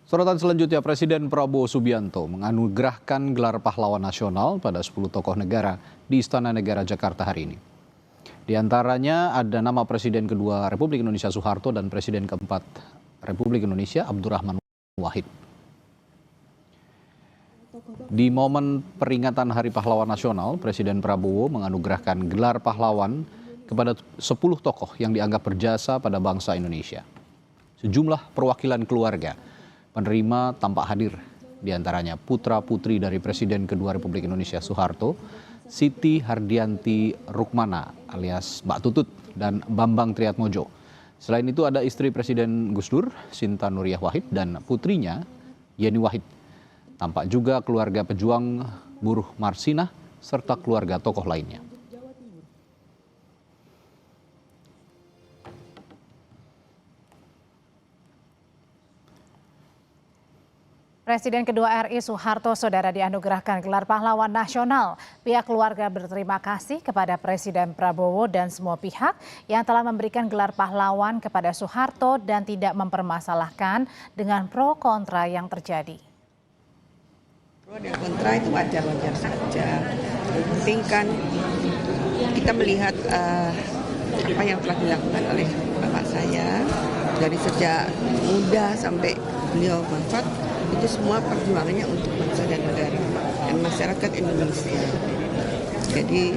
Sorotan selanjutnya, Presiden Prabowo Subianto menganugerahkan gelar pahlawan nasional pada 10 tokoh negara di Istana Negara Jakarta hari ini. Di antaranya ada nama Presiden kedua Republik Indonesia Soeharto dan Presiden keempat Republik Indonesia Abdurrahman Wahid. Di momen peringatan Hari Pahlawan Nasional, Presiden Prabowo menganugerahkan gelar pahlawan kepada 10 tokoh yang dianggap berjasa pada bangsa Indonesia. Sejumlah perwakilan keluarga penerima tampak hadir, di antaranya putra-putri dari Presiden kedua Republik Indonesia Soeharto, Siti Hardianti Rukmana alias Mbak Tutut, dan Bambang Triatmojo. Selain itu ada istri Presiden Gus Dur, Sinta Nuriyah Wahid, dan putrinya Yeni Wahid. Tampak juga keluarga pejuang buruh Marsinah serta keluarga tokoh lainnya. Presiden kedua RI Soeharto saudara dianugerahkan gelar pahlawan nasional. Pihak keluarga berterima kasih kepada Presiden Prabowo dan semua pihak yang telah memberikan gelar pahlawan kepada Soeharto dan tidak mempermasalahkan dengan pro kontra yang terjadi. Pro dan kontra itu wajar-wajar saja. Yang penting kan kita melihat apa yang telah dilakukan oleh bapak saya dari sejak muda sampai beliau wafat. Itu semua perjuangannya untuk bangsa dan negara dan masyarakat Indonesia. Jadi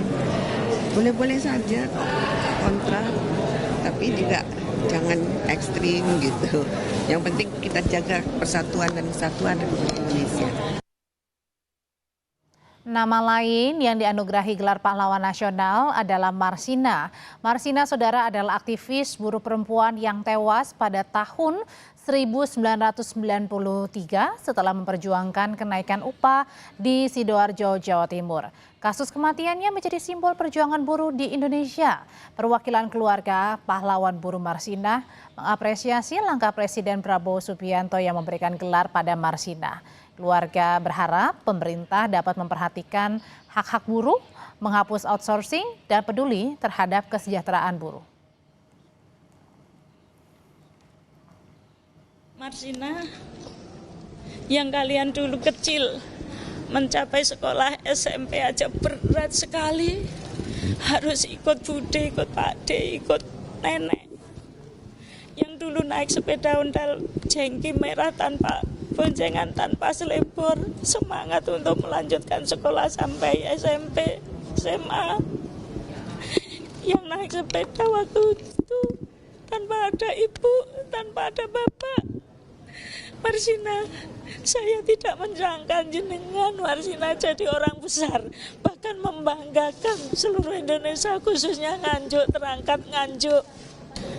boleh-boleh saja kontra, tapi juga jangan ekstrim gitu. Yang penting kita jaga persatuan dan kesatuan Republik Indonesia. Nama lain yang dianugerahi gelar pahlawan nasional adalah Marsina. Marsina saudara adalah aktivis buruh perempuan yang tewas pada tahun 1993 setelah memperjuangkan kenaikan upah di Sidoarjo, Jawa Timur. Kasus kematiannya menjadi simbol perjuangan buruh di Indonesia. Perwakilan keluarga pahlawan buruh Marsina mengapresiasi langkah Presiden Prabowo Subianto yang memberikan gelar pada Marsina. Keluarga berharap pemerintah dapat memperhatikan hak-hak buruh, menghapus outsourcing, dan peduli terhadap kesejahteraan buruh. Marsina, yang kalian dulu kecil, mencapai sekolah SMP aja berat sekali. Harus ikut bude, ikut pakde, ikut nenek. Yang dulu naik sepeda ondal jengki merah tanpa boncengan, tanpa selebor, semangat untuk melanjutkan sekolah sampai SMP, SMA. Yang naik sepeda waktu itu tanpa ada ibu, tanpa ada bapak. Marsina, saya tidak menjangka jenengan Marsina jadi orang besar, bahkan membanggakan seluruh Indonesia, khususnya Nganjuk, terangkat Nganjuk.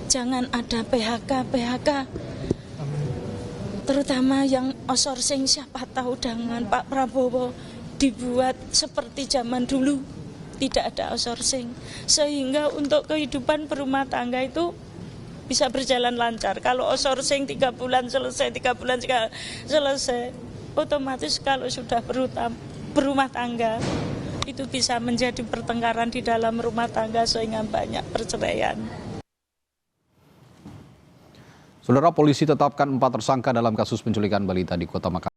Jangan ada PHK, terutama yang outsourcing. Siapa tahu dengan Pak Prabowo dibuat seperti zaman dulu, tidak ada outsourcing, sehingga untuk kehidupan berumah tangga itu bisa berjalan lancar. Kalau outsourcing 3 bulan selesai, 3 bulan selesai, otomatis kalau sudah berumah tangga, itu bisa menjadi pertengkaran di dalam rumah tangga sehingga banyak perceraian. Saudara, polisi tetapkan 4 tersangka dalam kasus penculikan balita di Kota Makassar.